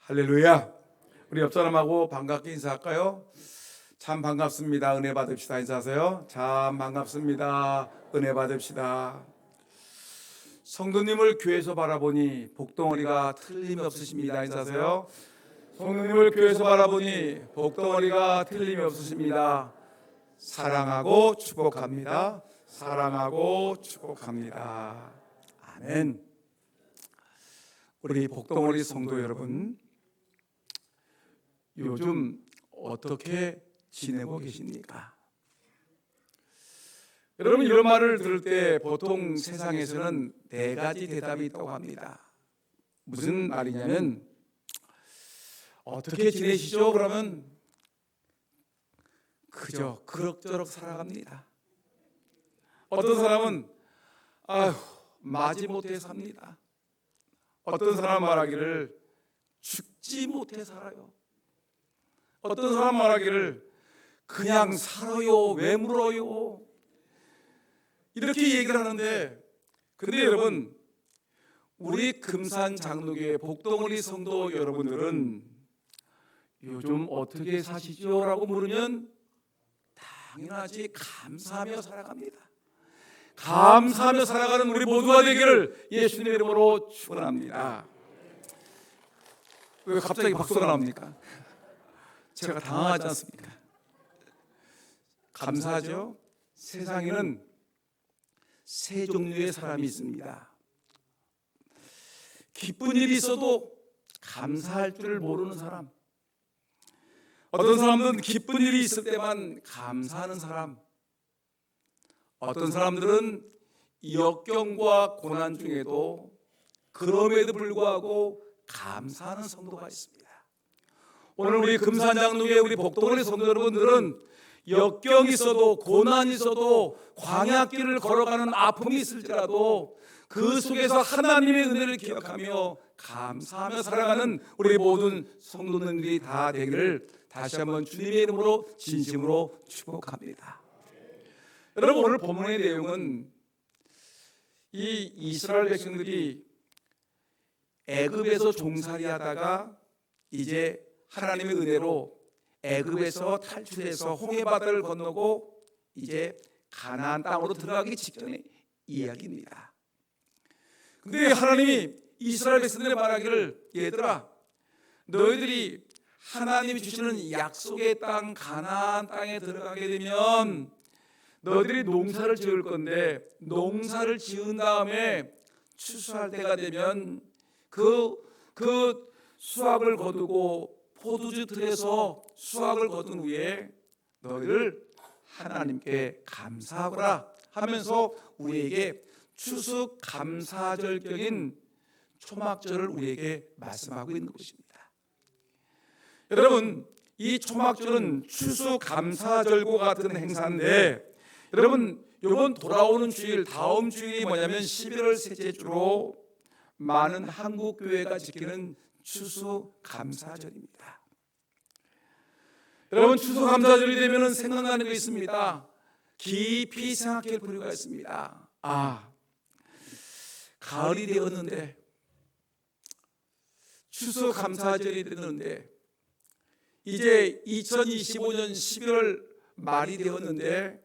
할렐루야. 우리 옆 사람하고 반갑게 인사할까요? 참 반갑습니다. 은혜 받읍시다. 인사하세요. 참 반갑습니다. 은혜 받읍시다. 성도님을 교회에서 바라보니 복덩어리가 틀림이 없으십니다. 인사하세요. 성도님을 교회에서 바라보니 복덩어리가 틀림이 없으십니다. 사랑하고 축복합니다. 사랑하고 축복합니다. 아멘. 우리 복덩어리 성도 여러분, 요즘 어떻게 지내고 계십니까? 여러분, 이런 말을 들을 때 보통 세상에서는 네 가지 대답이 있다고 합니다. 무슨 말이냐면, 어떻게 지내시죠? 그러면 그저 그럭저럭 살아갑니다. 어떤 사람은 마지못해 삽니다. 어떤 사람 말하기를 죽지 못해 살아요. 어떤 사람 말하기를 그냥 살아요. 왜 물어요? 이렇게 얘기를 하는데, 근데 여러분, 우리 금산 장로교회 복덩어리 성도 여러분들은 요즘 어떻게 사시죠? 라고 물으면 당연하지 감사하며 살아갑니다. 감사하며 살아가는 우리 모두가 되기를 예수님의 이름으로 축원합니다. 왜 갑자기 박수가 나옵니까? 제가 당황하지 않습니까? 감사하죠? 세상에는 세 종류의 사람이 있습니다. 기쁜 일이 있어도 감사할 줄을 모르는 사람, 어떤 사람들은 기쁜 일이 있을 때만 감사하는 사람, 어떤 사람들은 역경과 고난 중에도 그럼에도 불구하고 감사하는 성도가 있습니다. 오늘 우리 금산장로교회 우리 복덩어리 성도 여러분들은 역경이 있어도 고난이 있어도 광야길을 걸어가는 아픔이 있을지라도 그 속에서 하나님의 은혜를 기억하며 감사하며 살아가는 우리 모든 성도님들이 다 되기를 다시 한번 주님의 이름으로 진심으로 축복합니다. 여러분, 오늘 본문의 내용은 이 이스라엘 백성들이 애굽에서 종살이 하다가 이제 하나님의 은혜로 애굽에서 탈출해서 홍해바다를 건너고 이제 가나안 땅으로 들어가기 직전의 이야기입니다. 근데 하나님이 이스라엘 백성들의 말하기를, 얘들아, 너희들이 하나님이 주시는 약속의 땅 가나안 땅에 들어가게 되면 너희들이 농사를 지을 건데, 농사를 지은 다음에 추수할 때가 되면 그 수확을 거두고 포도주 틀에서 수확을 거둔 후에 너희를 하나님께 감사하거라 하면서 우리에게 추수 감사절경인 초막절을 우리에게 말씀하고 있는 것입니다. 여러분, 이 초막절은 추수 감사절과 같은 행사인데, 여러분, 이번 돌아오는 주일, 다음 주일이 뭐냐면 11월 셋째 주로 많은 한국 교회가 지키는 추수 감사절입니다. 여러분, 추수 감사절이 되면 생각나는 게 있습니다. 깊이 생각할 필요가 있습니다. 가을이 되었는데, 추수 감사절이 되었는데, 이제 2025년 11월 말이 되었는데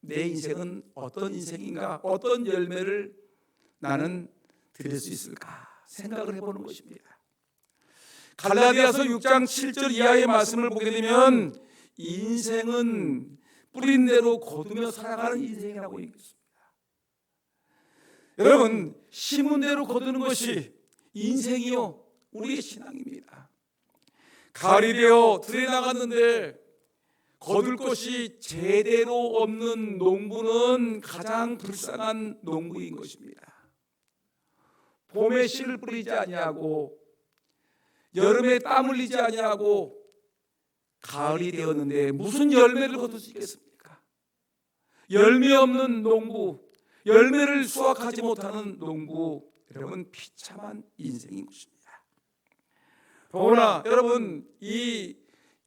내 인생은 어떤 인생인가? 어떤 열매를 나는 드릴 수 있을까? 생각을 해보는 것입니다. 갈라디아서 6장 7절 이하의 말씀을 보게 되면 인생은 뿌린 대로 거두며 살아가는 인생이라고 얘기했습니다. 여러분, 심은 대로 거두는 것이 인생이요, 우리의 신앙입니다. 가을이 되어 들에 나갔는데 거둘 것이 제대로 없는 농부는 가장 불쌍한 농부인 것입니다. 봄에 씨를 뿌리지 아니하고 여름에 땀 흘리지 아니하고 가을이 되었는데 무슨 열매를 거둘 수 있겠습니까? 열매 없는 농부, 열매를 수확하지 못하는 농부, 여러분, 비참한 인생인 것입니다. 더구나 여러분, 이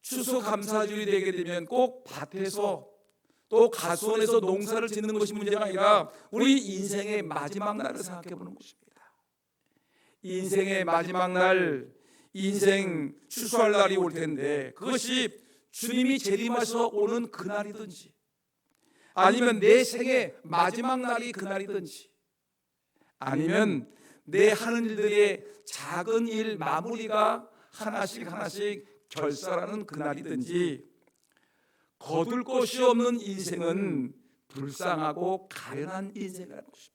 추수감사절이 되게 되면 꼭 밭에서 또 가수원에서 농사를 짓는 것이 문제가 아니라 우리 인생의 마지막 날을 생각해 보는 것입니다. 인생의 마지막 날, 인생 추수할 날이 올 텐데, 그것이 주님이 재림하셔서 오는 그날이든지 아니면 내 생의 마지막 날이 그날이든지 아니면 내 하는 일들의 작은 일 마무리가 하나씩 결산하는 그날이든지 거둘 것이 없는 인생은 불쌍하고 가련한 인생이라는 것입니다.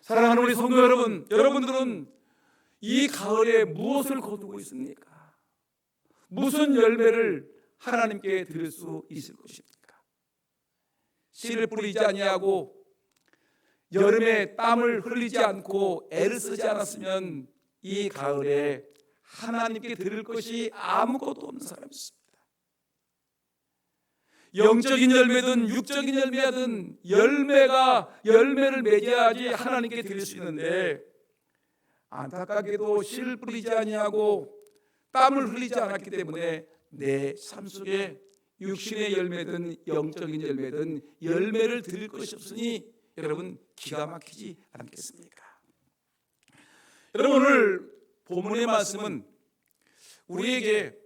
사랑하는 우리 성도 여러분, 여러분들은 이 가을에 무엇을 거두고 있습니까? 무슨 열매를 하나님께 드릴 수 있을 것입니까? 씨를 뿌리지 아니하고 여름에 땀을 흘리지 않고 애를 쓰지 않았으면 이 가을에 하나님께 드릴 것이 아무것도 없는 사람이 있습니다. 영적인 열매든 육적인 열매든 열매를 맺어야지 하나님께 드릴 수 있는데, 안타깝게도 씨를 뿌리지 아니하고 땀을 흘리지 않았기 때문에 내 삶 속에 육신의 열매든 영적인 열매든 열매를 드릴 것이 없으니 여러분 기가 막히지 않겠습니까? 여러분, 오늘 본문의 말씀은 우리에게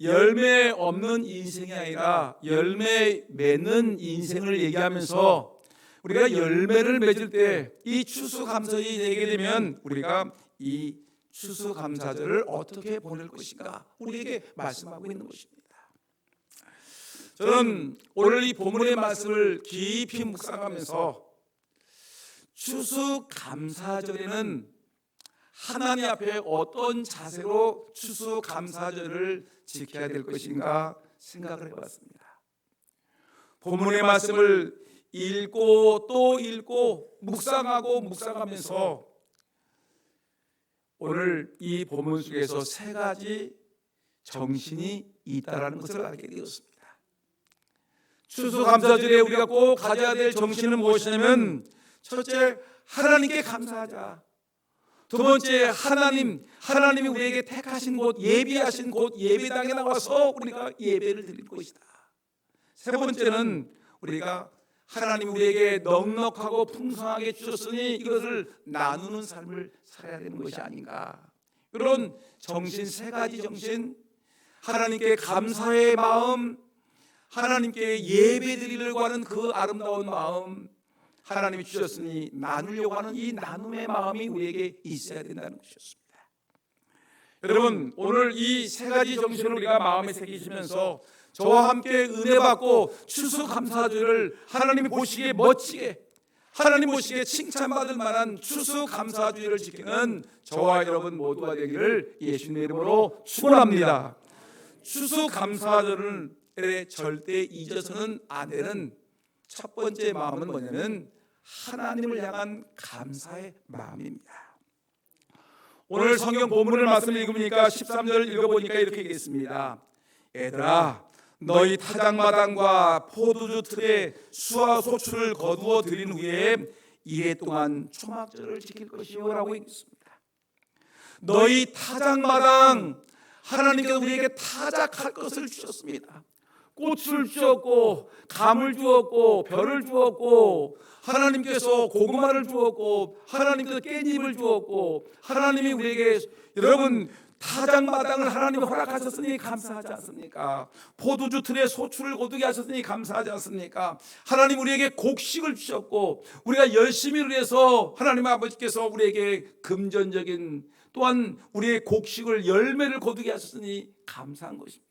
열매 없는 인생이 아니라 열매 맺는 인생을 얘기하면서 우리가 열매를 맺을 때 이 추수감사절이 되게 되면 우리가 이 추수감사절을 어떻게 보낼 것인가 우리에게 말씀하고 있는 것입니다. 저는 오늘 이 본문의 말씀을 깊이 묵상하면서 추수감사절에는 하나님 앞에 어떤 자세로 추수감사절을 지켜야 될 것인가 생각을 해봤습니다. 본문의 말씀을 읽고 또 읽고 묵상하면서 오늘 이 본문 속에서 세 가지 정신이 있다라는 것을 알게 되었습니다. 추수감사절에 우리가 꼭 가져야 될 정신은 무엇이냐면, 첫째, 하나님께 감사하자. 두 번째, 하나님이 우리에게 택하신 곳, 예비하신 곳, 예배당에 나와서 우리가 예배를 드릴 것이다. 세 번째는 우리가 하나님이 우리에게 넉넉하고 풍성하게 주셨으니 이것을 나누는 삶을 살아야 되는 것이 아닌가. 그런 정신, 세 가지 정신, 하나님께 감사의 마음, 하나님께 예배 드리려고 하는 그 아름다운 마음, 하나님이 주셨으니 나누려고 하는 이 나눔의 마음이 우리에게 있어야 된다는 것이었습니다. 여러분, 오늘 이 세 가지 정신을 우리가 마음에 새기시면서 저와 함께 은혜 받고 추수감사절을 하나님이 보시기에 멋지게, 하나님 보시기에 칭찬받을 만한 추수감사주의를 지키는 저와 여러분 모두가 되기를 예수님의 이름으로 축원합니다. 추수감사절을 절대 잊어서는 안 되는 첫 번째 마음은 뭐냐면 하나님을 향한 감사의 마음입니다. 오늘 성경 본문을 말씀을 읽으니까 13절을 읽어보니까 이렇게 얘기했습니다. 얘들아, 너희 타작마당과 포도주 틀에 수와 소출을 거두어 드린 후에 이해 동안 초막절을 지킬 것이요 라고 얘기했습니다. 너희 타작마당, 하나님께서 우리에게 타작할 것을 주셨습니다. 꽃을 주었고 감을 주었고 별을 주었고 하나님께서 고구마를 주었고 하나님께서 깻잎을 주었고 하나님이 우리에게 여러분 타작마당을 하나님이 허락하셨으니 감사하지 않습니까? 포도주 틀에 소출을 거두게 하셨으니 감사하지 않습니까? 하나님 우리에게 곡식을 주셨고 우리가 열심히 일해서 하나님 아버지께서 우리에게 금전적인 또한 우리의 곡식을 열매를 거두게 하셨으니 감사한 것입니다.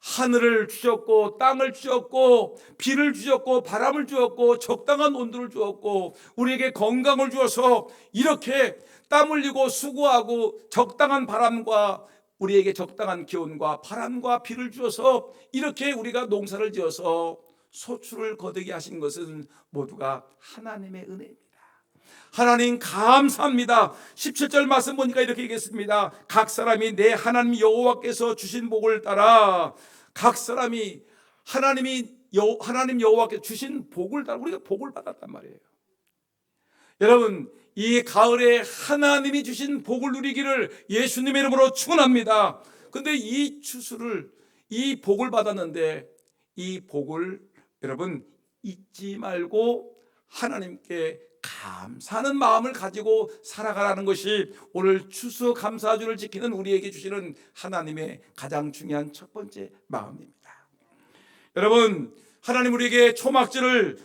하늘을 주셨고 땅을 주셨고 비를 주셨고 바람을 주었고 적당한 온도를 주었고 우리에게 건강을 주어서 이렇게 땀 흘리고 수고하고 적당한 바람과 우리에게 적당한 기온과 바람과 비를 주어서 이렇게 우리가 농사를 지어서 소출을 거두게 하신 것은 모두가 하나님의 은혜입니다. 하나님 감사합니다. 17절 말씀 보니까 이렇게 얘기했습니다. 각 사람이 내 하나님 여호와께서 주신 복을 따라 각 사람이 하나님 여호와께서 주신 복을 따라 우리가 복을 받았단 말이에요. 여러분, 이 가을에 하나님이 주신 복을 누리기를 예수님의 이름으로 축원합니다. 근데 이 복을 받았는데 이 복을 여러분 잊지 말고 하나님께 감사하는 마음을 가지고 살아가라는 것이 오늘 추수감사주를 지키는 우리에게 주시는 하나님의 가장 중요한 첫 번째 마음입니다. 여러분, 하나님 우리에게 초막절을,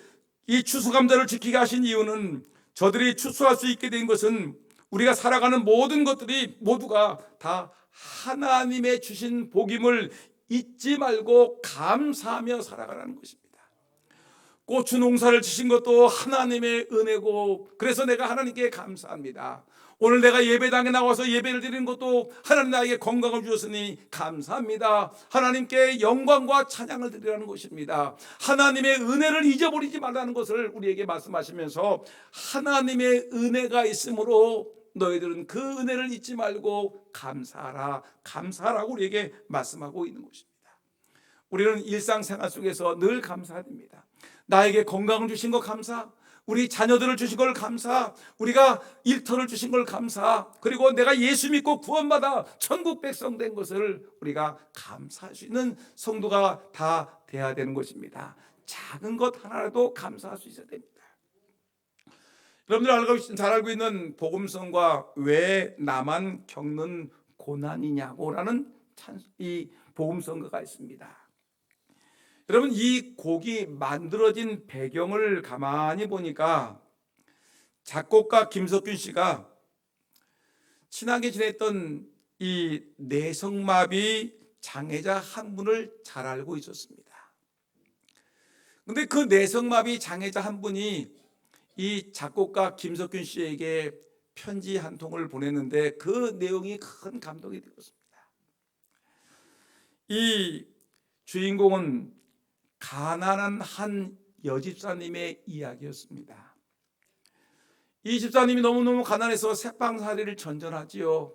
이 추수감사를 지키게 하신 이유는, 저들이 추수할 수 있게 된 것은 우리가 살아가는 모든 것들이 모두가 다 하나님의 주신 복임을 잊지 말고 감사하며 살아가라는 것입니다. 고추 농사를 지신 것도 하나님의 은혜고, 그래서 내가 하나님께 감사합니다. 오늘 내가 예배당에 나와서 예배를 드리는 것도 하나님 나에게 건강을 주셨으니 감사합니다. 하나님께 영광과 찬양을 드리라는 것입니다. 하나님의 은혜를 잊어버리지 말라는 것을 우리에게 말씀하시면서, 하나님의 은혜가 있으므로 너희들은 그 은혜를 잊지 말고 감사하라, 감사하라고 우리에게 말씀하고 있는 것입니다. 우리는 일상생활 속에서 늘 감사해야 됩니다. 나에게 건강을 주신 거 감사, 우리 자녀들을 주신 걸 감사, 우리가 일터를 주신 걸 감사, 그리고 내가 예수 믿고 구원받아 천국 백성 된 것을 우리가 감사할 수 있는 성도가 다 돼야 되는 것입니다. 작은 것 하나라도 감사할 수 있어야 됩니다. 여러분들 잘 알고 있는 복음성과 왜 나만 겪는 고난이냐고라는 이 복음성가가 있습니다. 여러분, 이 곡이 만들어진 배경을 가만히 보니까 작곡가 김석균 씨가 친하게 지냈던 이 내성마비 장애자 한 분을 잘 알고 있었습니다. 그런데 그 내성마비 장애자 한 분이 이 작곡가 김석균 씨에게 편지 한 통을 보냈는데 그 내용이 큰 감동이 되었습니다. 이 주인공은 가난한 한 여집사님의 이야기였습니다. 이 집사님이 너무너무 가난해서 새빵살이를 전전하지요.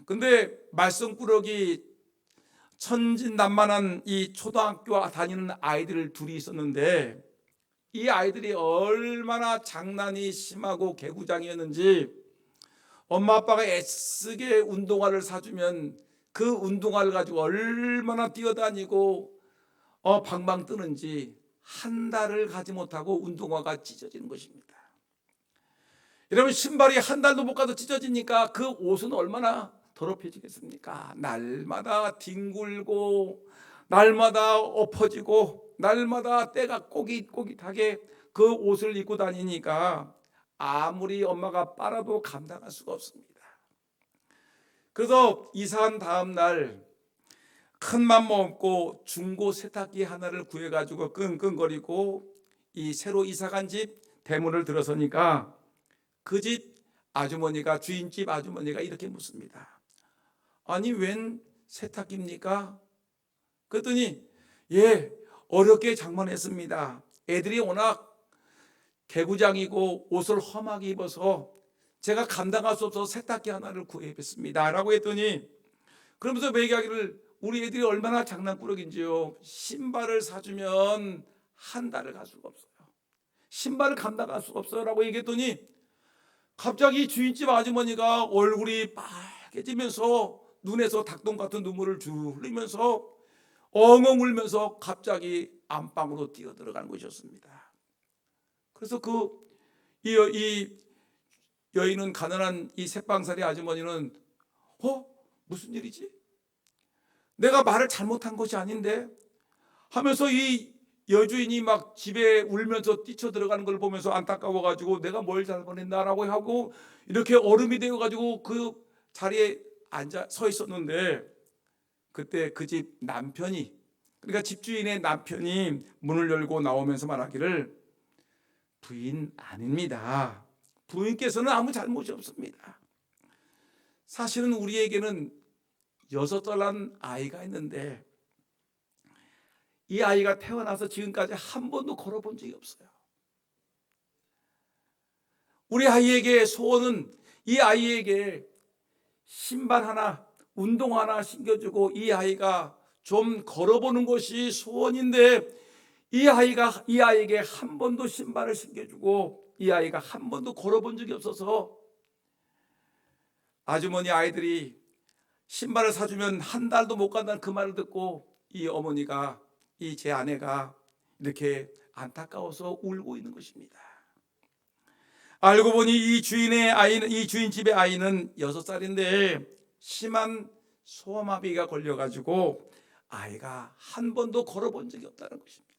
근데 말썽꾸러기 천진난만한 이 초등학교 다니는 아이들 둘이 있었는데, 이 아이들이 얼마나 장난이 심하고 개구장이었는지 엄마 아빠가 애쓰게 운동화를 사주면 그 운동화를 가지고 얼마나 뛰어다니고 방방 뜨는지 한 달을 가지 못하고 운동화가 찢어지는 것입니다. 여러분, 신발이 한 달도 못 가도 찢어지니까 그 옷은 얼마나 더럽혀지겠습니까? 날마다 뒹굴고 날마다 엎어지고 날마다 때가 꼬깃꼬깃하게 그 옷을 입고 다니니까 아무리 엄마가 빨아도 감당할 수가 없습니다. 그래서 이사한 다음 날 큰 맘 먹고 중고 세탁기 하나를 구해가지고 끙끙거리고 이 새로 이사간 집 대문을 들어서니까 그 집 아주머니가, 주인집 아주머니가 이렇게 묻습니다. 아니, 웬 세탁기입니까? 그랬더니 예, 어렵게 장만했습니다. 애들이 워낙 개구장이고 옷을 험하게 입어서 제가 감당할 수 없어서 세탁기 하나를 구해봤습니다 라고 했더니, 그러면서 얘기하기를 우리 애들이 얼마나 장난꾸러기인지요. 신발을 사주면 한 달을 갈 수가 없어요. 신발을 감당할 수가 없어요 라고 얘기했더니 갑자기 주인집 아주머니가 얼굴이 빨개지면서 눈에서 닭똥 같은 눈물을 쭉 흘리면서 엉엉 울면서 갑자기 안방으로 뛰어들어가는 것이었습니다. 그래서 이 여인은, 가난한 이 새빵살이 아주머니는 무슨 일이지? 내가 말을 잘못한 것이 아닌데 하면서 이 여주인이 막 집에 울면서 뛰쳐들어가는 걸 보면서 안타까워가지고 내가 뭘 잘못했나라고 하고 이렇게 얼음이 되어가지고 그 자리에 앉아 서 있었는데, 그때 그 집 남편이, 그러니까 집주인의 남편이 문을 열고 나오면서 말하기를 부인 아닙니다. 부인께서는 아무 잘못이 없습니다. 사실은 우리에게는 6살 난 아이가 있는데 이 아이가 태어나서 지금까지 한 번도 걸어본 적이 없어요. 우리 아이에게 소원은 이 아이에게 신발 하나, 운동 하나 신겨주고 이 아이가 좀 걸어보는 것이 소원인데, 이 아이에게 한 번도 신발을 신겨주고 이 아이가 한 번도 걸어본 적이 없어서 아주머니 아이들이 신발을 사주면 한 달도 못 간다는 그 말을 듣고 이 어머니가, 제 아내가 이렇게 안타까워서 울고 있는 것입니다. 알고 보니 이 주인 집의 아이는 6살인데 심한 소아마비가 걸려가지고 아이가 한 번도 걸어본 적이 없다는 것입니다.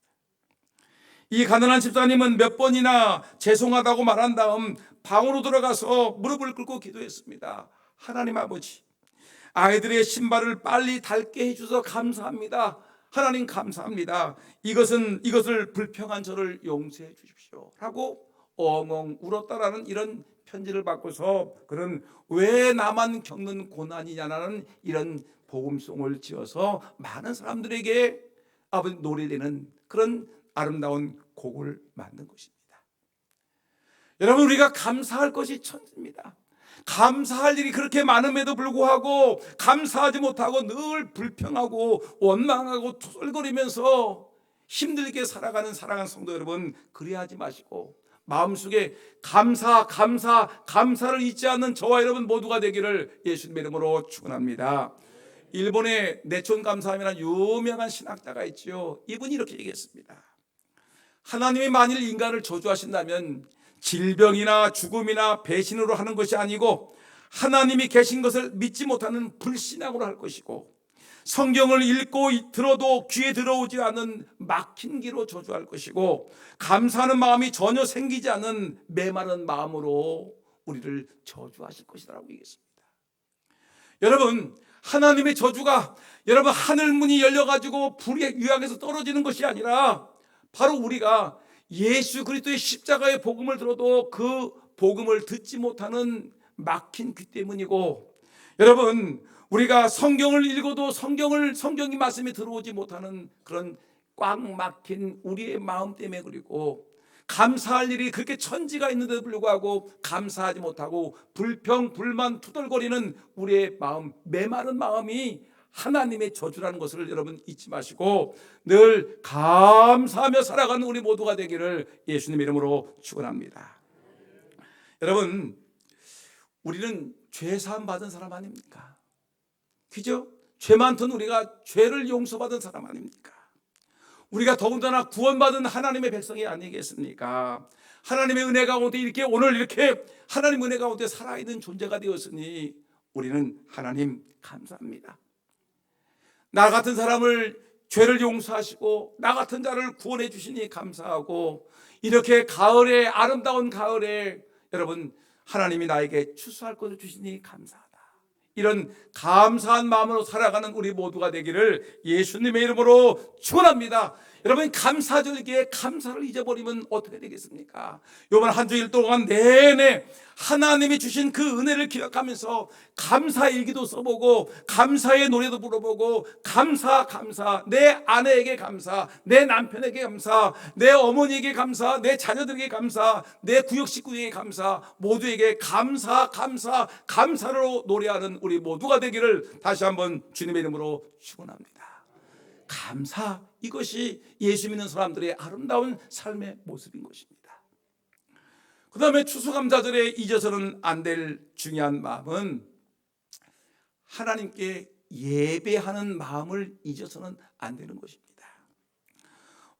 이 가난한 집사님은 몇 번이나 죄송하다고 말한 다음 방으로 들어가서 무릎을 꿇고 기도했습니다. 하나님 아버지, 아이들의 신발을 빨리 닳게 해주셔서 감사합니다. 하나님 감사합니다. 이것을 불평한 저를 용서해 주십시오 라고 엉엉 울었다라는 이런 편지를 받고서 그는 왜 나만 겪는 고난이냐라는 이런 복음송을 지어서 많은 사람들에게 아버지 노래되는 그런 아름다운 곡을 만든 것입니다. 여러분, 우리가 감사할 것이 천지입니다. 감사할 일이 그렇게 많음에도 불구하고 감사하지 못하고 늘 불평하고 원망하고 투덜거리면서 힘들게 살아가는 사랑하는 성도 여러분, 그리하지 마시고 마음속에 감사를 잊지 않는 저와 여러분 모두가 되기를 예수님의 이름으로 축원합니다. 일본의 내촌 감사함이라는 유명한 신학자가 있지요. 이분이 이렇게 얘기했습니다. 하나님이 만일 인간을 저주하신다면 질병이나 죽음이나 배신으로 하는 것이 아니고 하나님이 계신 것을 믿지 못하는 불신앙으로 할 것이고, 성경을 읽고 들어도 귀에 들어오지 않는 막힌 귀로 저주할 것이고, 감사하는 마음이 전혀 생기지 않는 메마른 마음으로 우리를 저주하실 것이라고 얘기했습니다. 여러분, 하나님의 저주가 여러분 하늘 문이 열려가지고 불의 유황에서 떨어지는 것이 아니라 바로 우리가 예수 그리스도의 십자가의 복음을 들어도 그 복음을 듣지 못하는 막힌 귀 때문이고, 여러분 우리가 성경을 읽어도 성경의 말씀이 들어오지 못하는 그런 꽉 막힌 우리의 마음 때문에, 그리고 감사할 일이 그렇게 천지가 있는데도 불구하고 감사하지 못하고 불평 불만 투덜거리는 우리의 마음, 메마른 마음이 하나님의 저주라는 것을 여러분 잊지 마시고 늘 감사하며 살아가는 우리 모두가 되기를 예수님 이름으로 축원합니다. 여러분, 우리는 죄 사함 받은 사람 아닙니까? 그죠? 죄 많던 우리가 죄를 용서받은 사람 아닙니까? 우리가 더군다나 구원받은 하나님의 백성이 아니겠습니까? 하나님의 은혜 가운데 오늘 이렇게 하나님 은혜 가운데 살아있는 존재가 되었으니 우리는 하나님 감사합니다. 나 같은 사람을 죄를 용서하시고 나 같은 자를 구원해 주시니 감사하고, 이렇게 가을에 아름다운 가을에 여러분 하나님이 나에게 추수할 것을 주시니 감사하다. 이런 감사한 마음으로 살아가는 우리 모두가 되기를 예수님의 이름으로 축원합니다. 여러분, 감사절기에 감사를 잊어버리면 어떻게 되겠습니까? 이번 한 주일 동안 내내 하나님이 주신 그 은혜를 기억하면서 감사 일기도 써보고 감사의 노래도 불러보고 감사 내 아내에게 감사, 내 남편에게 감사, 내 어머니에게 감사, 내 자녀들에게 감사, 내 구역 식구에게 감사, 모두에게 감사로 노래하는 우리 모두가 되기를 다시 한번 주님의 이름으로 축원합니다. 감사, 이것이 예수 믿는 사람들의 아름다운 삶의 모습인 것입니다. 그 다음에 추수감사절에 잊어서는 안 될 중요한 마음은 하나님께 예배하는 마음을 잊어서는 안 되는 것입니다.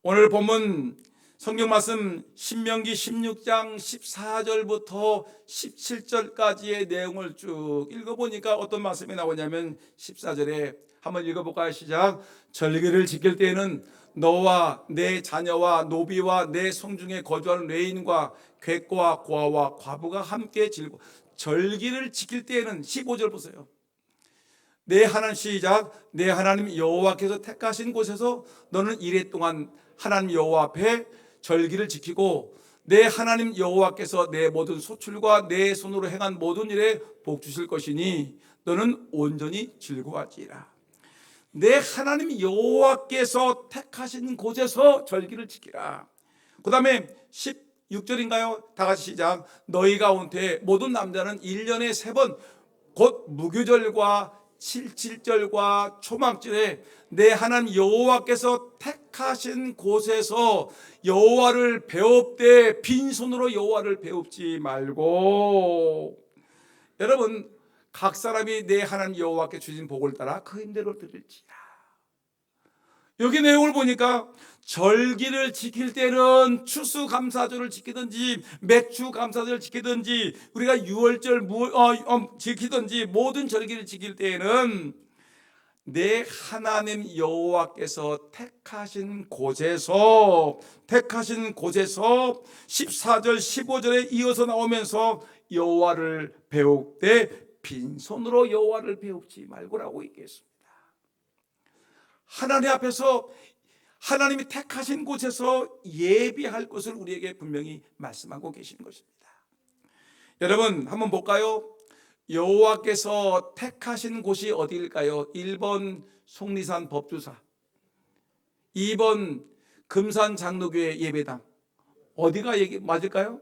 오늘 본문 성경 말씀 신명기 16장 14절부터 17절까지의 내용을 쭉 읽어보니까 어떤 말씀이 나오냐면 14절에 한번 읽어볼까요? 시작. 절기를 지킬 때에는 너와 내 자녀와 노비와 내 성중에 거주하는 레인과 객과 고아와 과부가 함께 즐거. 절기를 지킬 때에는 15절 보세요. 내 하나님, 시작. 내 하나님 여호와께서 택하신 곳에서 너는 이래 동안 하나님 여호와 앞에 절기를 지키고 내 하나님 여호와께서 내 모든 소출과 내 손으로 행한 모든 일에 복 주실 것이니 너는 온전히 즐거워하지라. 내 하나님 여호와께서 택하신 곳에서 절기를 지키라. 그 다음에 16절인가요? 다 같이 시작. 너희 가운데 모든 남자는 1년에 3번 곧 무교절과 77절과 초막절에 내 하나님 여호와께서 택하신 곳에서 여호와를 배웁되 빈손으로 여호와를 배웁지 말고. 여러분, 각 사람이 내 하나님 여호와께 주신 복을 따라 그 힘대로 드릴지라. 여기 내용을 보니까 절기를 지킬 때는 추수감사절을 지키든지 맥주감사절을 지키든지 우리가 유월절 지키든지 모든 절기를 지킬 때에는 내 하나님 여호와께서 택하신 곳에서 14절 15절에 이어서 나오면서 여호와를 배울 때 빈손으로 여호와를 배우지 말고라고 얘기했습니다. 하나님 앞에서 하나님이 택하신 곳에서 예배할 것을 우리에게 분명히 말씀하고 계시는 것입니다. 여러분 한번 볼까요? 여호와께서 택하신 곳이 어디일까요? 1번 속리산 법주사, 2번 금산 장로교회 예배당. 어디가 맞을까요?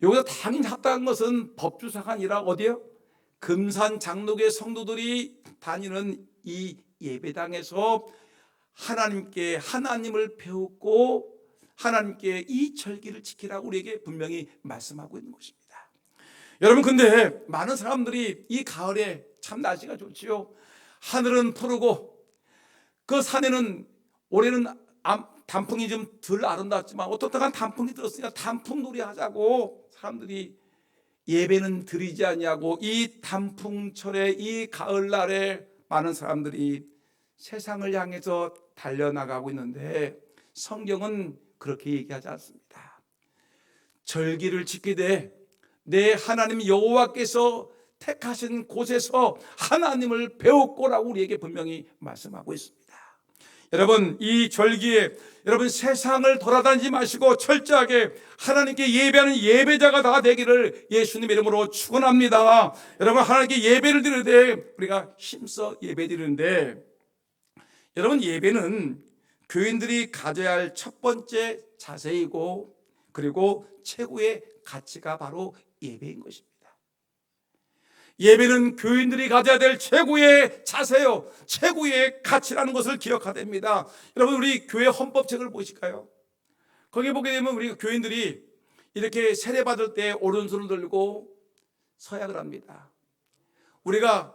여기서 당연히 합당한 것은 법주사가 아니라 어디요? 금산 장로교회 성도들이 다니는 이 예배당에서 하나님을 배우고 하나님께 이 절기를 지키라고 우리에게 분명히 말씀하고 있는 것입니다. 여러분, 근데 많은 사람들이 이 가을에 참 날씨가 좋지요. 하늘은 푸르고 그 산에는 올해는 단풍이 좀 덜 아름답지만 어떻다간 단풍이 들었으니까 단풍놀이 하자고 사람들이 예배는 드리지 않냐고 이 단풍철에 이 가을날에 많은 사람들이 세상을 향해서 달려나가고 있는데 성경은 그렇게 얘기하지 않습니다. 절기를 지키되 내 하나님 여호와께서 택하신 곳에서 하나님을 배웠고라고 우리에게 분명히 말씀하고 있습니다. 여러분, 이 절기에 여러분 세상을 돌아다니지 마시고 철저하게 하나님께 예배하는 예배자가 다 되기를 예수님의 이름으로 축원합니다. 여러분, 하나님께 예배를 드릴 때 우리가 힘써 예배 드리는데 여러분, 예배는 교인들이 가져야 할 첫 번째 자세이고 그리고 최고의 가치가 바로 예배인 것입니다. 예배는 교인들이 가져야 될 최고의 자세요, 최고의 가치라는 것을 기억해야 됩니다. 여러분, 우리 교회 헌법책을 보실까요? 거기 보게 되면 우리 교인들이 이렇게 세례받을 때 오른손을 들고 서약을 합니다. 우리가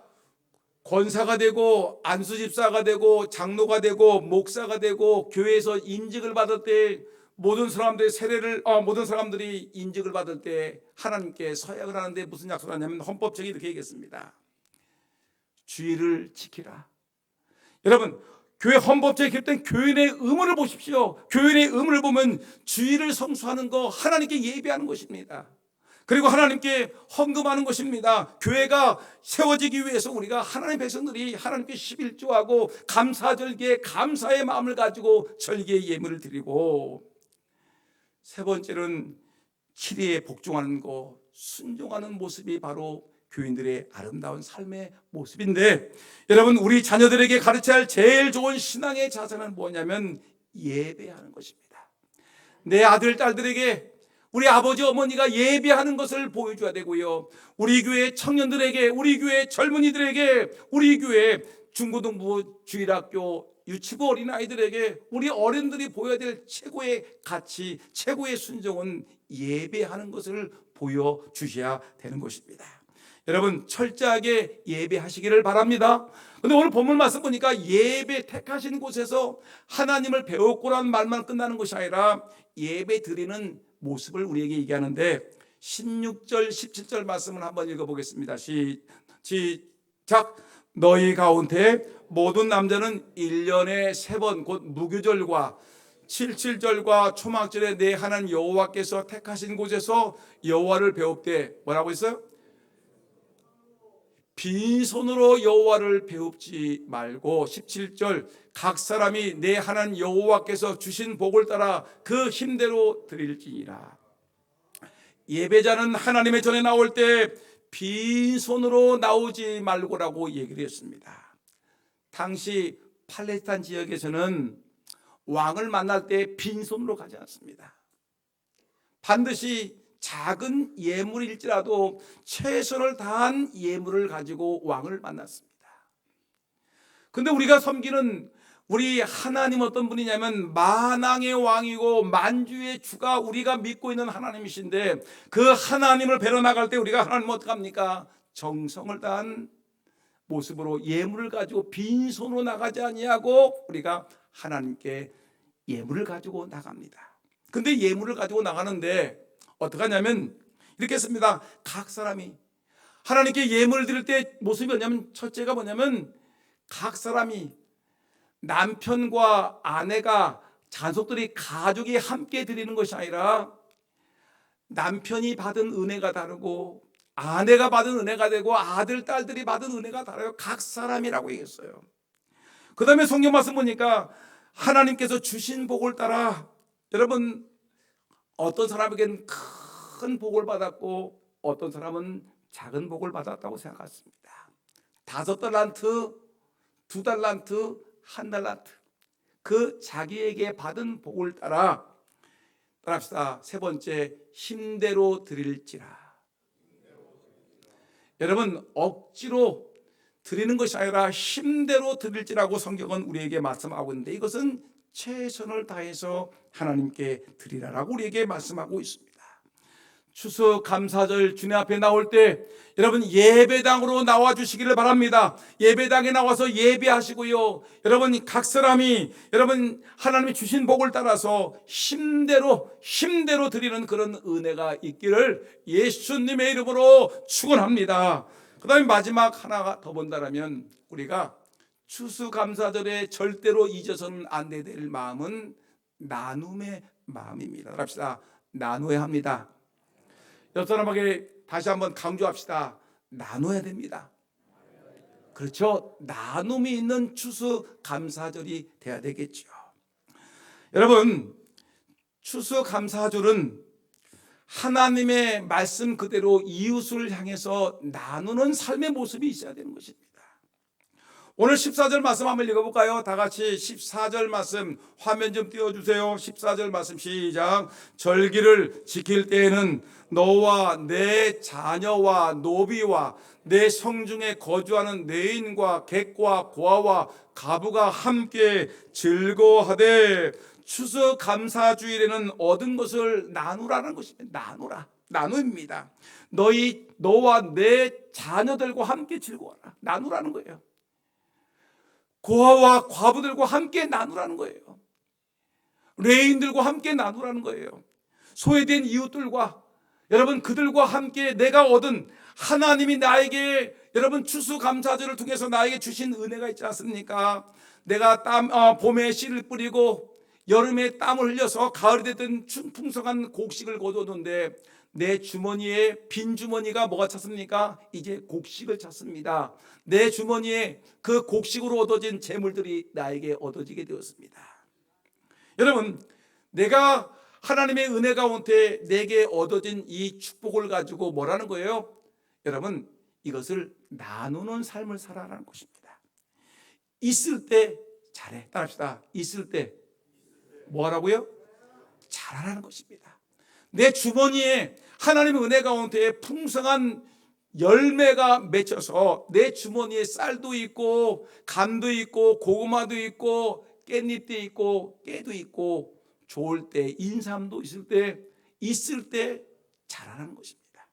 권사가 되고 안수집사가 되고 장로가 되고 목사가 되고 교회에서 인직을 받을 때 모든 사람들이 인직을 받을 때 하나님께 서약을 하는데 무슨 약속을 하냐면 헌법책이 이렇게 얘기했습니다. 주의를 지키라. 여러분, 교회 헌법책에 기록된 교인의 의무를 보십시오. 교인의 의무를 보면 주의를 성수하는 거, 하나님께 예배하는 것입니다. 그리고 하나님께 헌금하는 것입니다. 교회가 세워지기 위해서 우리가 하나님의 백성들이 하나님께 11조하고 감사절기에 감사의 마음을 가지고 절기의 예물을 드리고, 세 번째는 치리에 복종하는 것, 순종하는 모습이 바로 교인들의 아름다운 삶의 모습인데, 여러분, 우리 자녀들에게 가르쳐야 할 제일 좋은 신앙의 자세는 뭐냐면 예배하는 것입니다. 내 아들 딸들에게 우리 아버지 어머니가 예배하는 것을 보여줘야 되고요, 우리 교회 청년들에게, 우리 교회 젊은이들에게, 우리 교회 중고등부 주일학교 유치부 어린아이들에게 우리 어른들이 보여야 될 최고의 가치, 최고의 순종은 예배하는 것을 보여주셔야 되는 것입니다. 여러분, 철저하게 예배하시기를 바랍니다. 그런데 오늘 본문 말씀 보니까 예배 택하신 곳에서 하나님을 배웠고라는 말만 끝나는 것이 아니라 예배 드리는 모습을 우리에게 얘기하는데 16절 17절 말씀을 한번 읽어보겠습니다. 시작. 너희 가운데 모든 남자는 1년에 3번 곧 무교절과 77절과 초막절에 내 하나님 여호와께서 택하신 곳에서 여호와를 배웁되 뭐라고 했어요? 빈손으로 여호와를 배웁지 말고 17절 각 사람이 내 하나님 여호와께서 주신 복을 따라 그 힘대로 드릴지니라. 예배자는 하나님의 전에 나올 때 빈손으로 나오지 말고라고 얘기를 했습니다. 당시 팔레스타인 지역에서는 왕을 만날 때 빈손으로 가지 않습니다. 반드시 작은 예물일지라도 최선을 다한 예물을 가지고 왕을 만났습니다. 그런데 우리가 섬기는 우리 하나님 어떤 분이냐면 만왕의 왕이고 만주의 주가 우리가 믿고 있는 하나님이신데, 그 하나님을 뵈러 나갈 때 우리가 하나님 어떡합니까? 정성을 다한 모습으로 예물을 가지고 빈손으로 나가지 아니하고 우리가 하나님께 예물을 가지고 나갑니다. 근데 예물을 가지고 나가는데 어떻게 하냐면 이렇게 했습니다. 각 사람이 하나님께 예물을 드릴 때 모습이 뭐냐면, 첫째가 뭐냐면 각 사람이 남편과 아내가 자손들이 가족이 함께 드리는 것이 아니라 남편이 받은 은혜가 다르고 아내가 받은 은혜가 되고 아들 딸들이 받은 은혜가 다르요. 각 사람이라고 얘기했어요. 그 다음에 성경 말씀 보니까 하나님께서 주신 복을 따라, 여러분 어떤 사람에게는 큰 복을 받았고 어떤 사람은 작은 복을 받았다고 생각했습니다. 5달란트, 2달란트, 1달란트, 그 자기에게 받은 복을 따라합시다. 세 번째, 힘대로 드릴지라. 여러분 억지로 드리는 것이 아니라 힘대로 드릴지라고 성경은 우리에게 말씀하고 있는데, 이것은 최선을 다해서 하나님께 드리라라고 우리에게 말씀하고 있습니다. 추수감사절 주님 앞에 나올 때 여러분 예배당으로 나와 주시기를 바랍니다. 예배당에 나와서 예배하시고요, 여러분 각 사람이 여러분 하나님이 주신 복을 따라서 힘대로 드리는 그런 은혜가 있기를 예수님의 이름으로 축원합니다. 그 다음에 마지막 하나가 더 본다라면, 우리가 추수감사절에 절대로 잊어서는 안 될 마음은 나눔의 마음입니다. 합시다. 나눠야 합니다. 옆 사람에게 다시 한번 강조합시다. 나눠야 됩니다. 그렇죠? 나눔이 있는 추수감사절이 돼야 되겠죠. 여러분, 추수감사절은 하나님의 말씀 그대로 이웃을 향해서 나누는 삶의 모습이 있어야 되는 것입니다. 오늘 14절 말씀 한번 읽어볼까요? 다 같이 14절 말씀 화면 좀 띄워주세요. 14절 말씀 시작. 절기를 지킬 때에는 너와 내 자녀와 노비와 내 성중에 거주하는 내인과 객과 고아와 가부가 함께 즐거워하되, 추수감사주일에는 얻은 것을 나누라는 것입니다. 나눔입니다. 너와 내 자녀들과 함께 즐거워하라. 나누라는 거예요. 고아와 과부들과 함께 나누라는 거예요. 레인들과 함께 나누라는 거예요. 소외된 이웃들과 여러분 그들과 함께 내가 얻은, 하나님이 나에게 여러분 추수감사절을 통해서 나에게 주신 은혜가 있지 않습니까? 내가 봄에 씨를 뿌리고 여름에 땀을 흘려서 가을이 되던 풍성한 곡식을 거두었는데, 내 주머니에 빈 주머니가 뭐가 찼습니까? 이제 곡식을 찾습니다. 내 주머니에 그 곡식으로 얻어진 재물들이 나에게 얻어지게 되었습니다. 여러분, 내가 하나님의 은혜 가운데 내게 얻어진 이 축복을 가지고 뭐라는 거예요? 여러분, 이것을 나누는 삶을 살아라는 것입니다. 있을 때 잘해. 따라합시다. 있을 때 뭐하라고요? 잘하라는 것입니다. 내 주머니에 하나님의 은혜 가운데 풍성한 열매가 맺혀서 내 주머니에 쌀도 있고 감도 있고 고구마도 있고 깻잎도 있고 깨도 있고 좋을 때 인삼도 있을 때 잘하는 것입니다.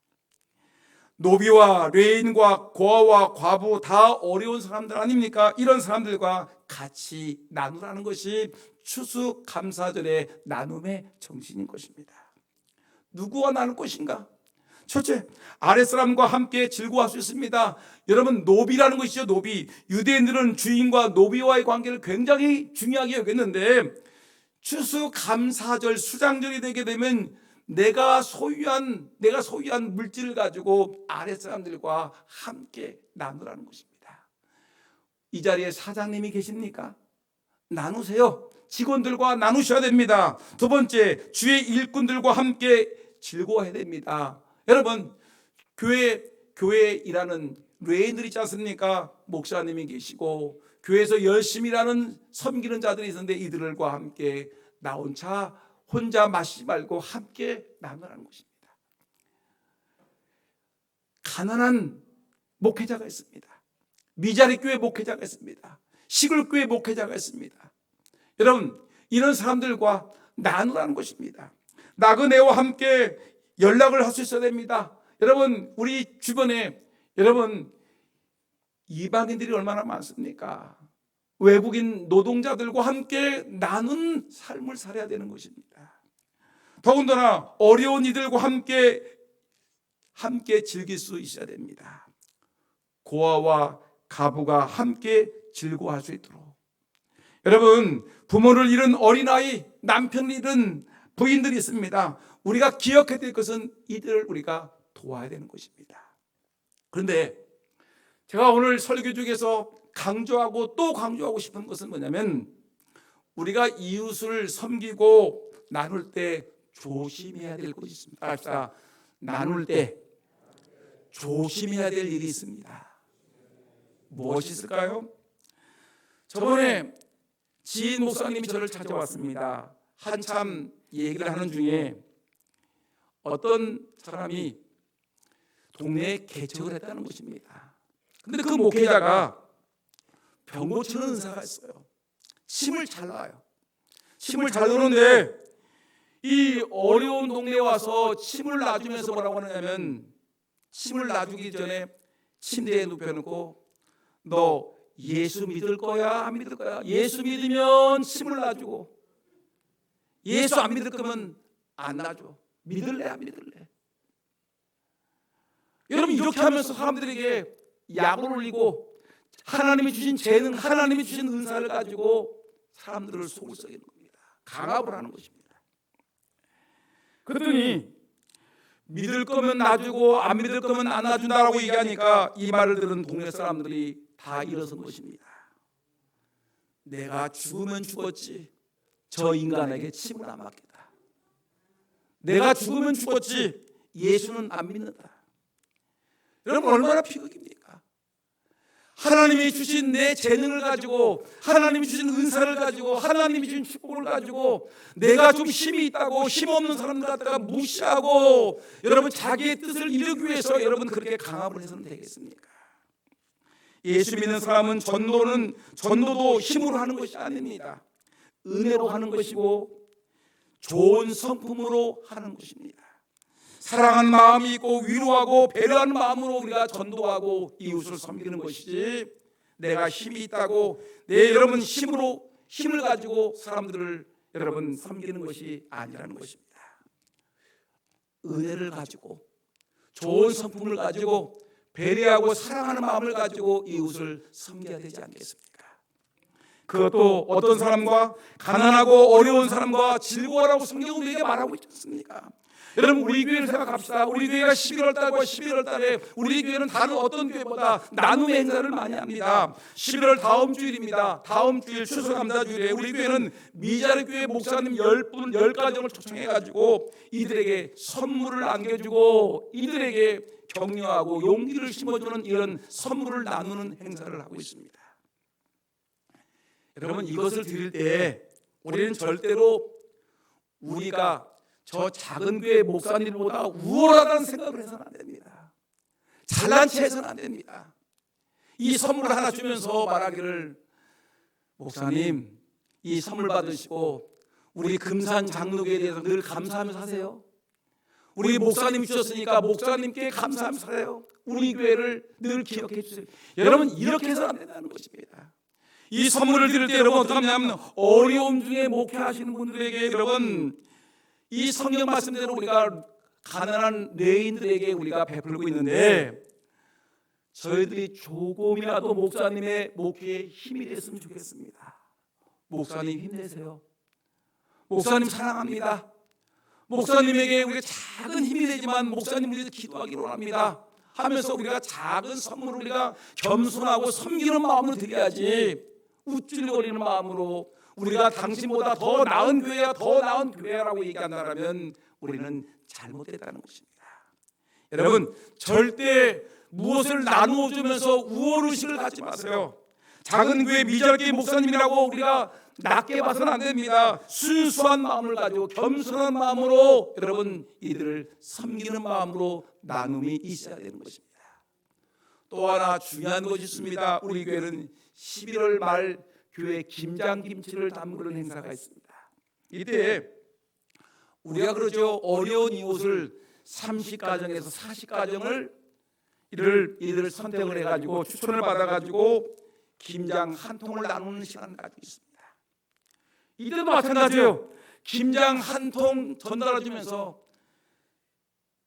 노비와 레인과 고아와 과부 다 어려운 사람들 아닙니까? 이런 사람들과 같이 나누라는 것이 추수감사절의 나눔의 정신인 것입니다. 누구와 나눌 것인가? 첫째, 아랫사람과 함께 즐거워할 수 있습니다. 여러분, 노비라는 것이죠. 노비. 유대인들은 주인과 노비와의 관계를 굉장히 중요하게 여겼는데, 추수감사절 수장절이 되게 되면 내가 소유한 물질을 가지고 아랫사람들과 함께 나누라는 것입니다. 이 자리에 사장님이 계십니까? 나누세요. 직원들과 나누셔야 됩니다. 두 번째, 주의 일꾼들과 함께 즐거워해야 됩니다. 여러분, 교회에 일하는 레인들이 있지 않습니까? 목사님이 계시고 교회에서 열심히 일하는 섬기는 자들이 있는데, 이들과 함께 나 혼자 마시지 말고 함께 나누라는 것입니다. 가난한 목회자가 있습니다. 미자리 교회 목회자가 있습니다. 시골 교회 목회자가 있습니다. 여러분, 이런 사람들과 나누라는 것입니다. 나그네와 함께 연락을 할 수 있어야 됩니다. 여러분, 우리 주변에 여러분 이방인들이 얼마나 많습니까? 외국인 노동자들과 함께 나눈 삶을 살아야 되는 것입니다. 더군다나 어려운 이들과 함께 즐길 수 있어야 됩니다. 고아와 가부가 함께 즐거워할 수 있도록. 여러분, 부모를 잃은 어린아이, 남편을 잃은 부인들이 있습니다. 우리가 기억해야 될 것은 이들을 우리가 도와야 되는 것입니다. 그런데 제가 오늘 설교 중에서 강조하고 또 강조하고 싶은 것은 뭐냐면, 우리가 이웃을 섬기고 나눌 때 조심해야 될 것이 있습니다. 나눌 때 조심해야 될 일이 있습니다. 무엇이 있을까요? 저번에 지인 목사님이 저를 찾아왔습니다. 한참 얘기를 하는 중에 어떤 사람이 동네에 개척을 했다는 것입니다. 근데 그 목회자가 병 고치는 은사가 있어요. 침을 잘 놔요. 침을 잘 놓는데 이 어려운 동네에 와서 침을 놔주면서 뭐라고 하느냐면, 침을 놔주기 전에 침대에 눕혀놓고 너 예수 믿을 거야 안 믿을 거야? 예수 믿으면 침을 놔주고, 예수 안 믿을 거면 안 놔줘. 믿을래 안 믿을래? 여러분, 이렇게 하면서 사람들에게 약을 올리고 하나님이 주신 재능, 하나님이 주신 은사를 가지고 사람들을 속을 썩이는 겁니다. 강압을 하는 것입니다. 그랬더니 믿을 거면 놔주고 안 믿을 거면 안 놔준다라고 얘기하니까 이 말을 들은 동네 사람들이 다 일어선 것입니다. 내가 죽으면 죽었지 저 인간에게 침을 안 맞겠다. 내가 죽으면 죽었지 예수는 안 믿는다. 여러분, 얼마나 비극입니까? 하나님이 주신 내 재능을 가지고, 하나님이 주신 은사를 가지고, 하나님이 주신 축복을 가지고 내가 좀 힘이 있다고 힘없는 사람들 갖다가 무시하고 여러분 자기의 뜻을 이루기 위해서 여러분 그렇게 강압을 해서는 되겠습니까? 예수 믿는 사람은 전도도 힘으로 하는 것이 아닙니다. 은혜로 하는 것이고 좋은 성품으로 하는 것입니다. 사랑하는 마음이 있고 위로하고 배려하는 마음으로 우리가 전도하고 이웃을 섬기는 것이지, 내가 힘이 있다고 여러분 힘을 가지고 사람들을 여러분 섬기는 것이 아니라는 것입니다. 은혜를 가지고 좋은 성품을 가지고 배려하고 사랑하는 마음을 가지고 이웃을 섬겨야 되지 않겠습니까? 그것도 어떤 사람과, 가난하고 어려운 사람과 즐거워라고 성경은 우리에게 말하고 있지 않습니까? 여러분, 우리 교회를 생각합시다. 우리 교회가 11월 달에 우리 교회는 다른 어떤 교회보다 나눔의 행사를 많이 합니다. 11월 다음 주일입니다. 다음 주일 추수감사주일에 우리 교회는 미자리 교회 목사님 10가정을 초청해가지고 이들에게 선물을 안겨주고 이들에게 격려하고 용기를 심어주는 이런 선물을 나누는 행사를 하고 있습니다. 여러분, 이것을 드릴 때 우리는 절대로 우리가 저 작은 교회 목사님보다 우월하다는 생각을 해서는 안 됩니다. 잘난 체 해서는 안 됩니다. 이 선물을 하나 주면서 말하기를, 목사님 이 선물 받으시고 우리 금산 장로교회에 대해서 늘 감사하면서 하세요. 우리 목사님 주셨으니까 목사님께 감사하면서 살아요. 우리 교회를 늘 기억해 주세요. 여러분, 이렇게 해서는 안 된다는 것입니다. 이 선물을 드릴 때 여러분 어떻게 하냐면, 어려움 중에 목회하시는 분들에게 여러분 이 성경 말씀대로 우리가 가난한 뇌인들에게 우리가 베풀고 있는데, 저희들이 조금이라도 목사님의 목회에 힘이 됐으면 좋겠습니다. 목사님 힘내세요. 목사님 사랑합니다. 목사님에게 우리가 작은 힘이 되지만 목사님 우리도 기도하기로 합니다 하면서 우리가 작은 선물을 우리가 겸손하고 섬기는 마음으로 드려야지, 우쭐거리는 마음으로 우리가 당신보다 더 나은 교회야, 더 나은 교회라고 얘기한다면 우리는 잘못됐다는 것입니다. 여러분, 절대 무엇을 나누어 주면서 우월의식을 갖지 마세요. 작은 교회 미자리 목사님이라고 우리가 낮게 봐서는 안 됩니다. 순수한 마음을 가지고 겸손한 마음으로 여러분 이들을 섬기는 마음으로 나눔이 있어야 되는 것입니다. 또 하나 중요한 것이 있습니다. 우리 교회는 11월 말 교회 김장김치를 담그는 행사가 있습니다. 이때 우리가 그러죠. 어려운 이웃을 30가정에서 40가정을 이들을 선택을 해가지고 추천을 받아가지고 김장 한 통을 나누는 시간을 가지고 있습니다. 이때도 마찬가지예요. 김장 한 통 전달해 주면서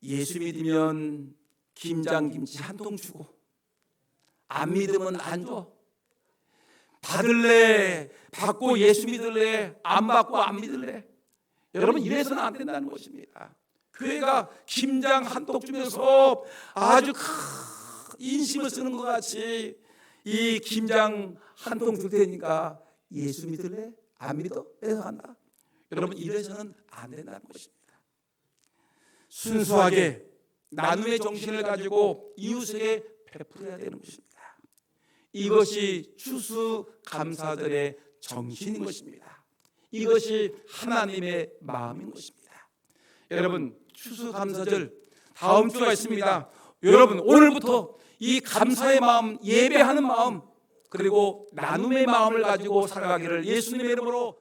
예수 믿으면 김장 김치 한 통 주고 안 믿으면 안 줘. 받을래? 받고 예수 믿을래? 안 받고 안 믿을래? 여러분, 이래서는 안 된다는 것입니다. 교회가 김장 한 통 주면서 아주 큰 인심을 쓰는 것 같이 이 김장 한 통 줄 테니까 예수 믿을래? 안 믿어? 뺏어간다. 여러분, 이래서는 안 된다는 것입니다. 순수하게 나눔의 정신을 가지고 이웃에게 베풀어야 되는 것입니다. 이것이 추수감사절의 정신인 것입니다. 이것이 하나님의 마음인 것입니다. 여러분, 추수감사절 다음 주가 있습니다. 여러분, 오늘부터 이 감사의 마음, 예배하는 마음, 그리고 나눔의 마음을 가지고 살아가기를 예수님의 이름으로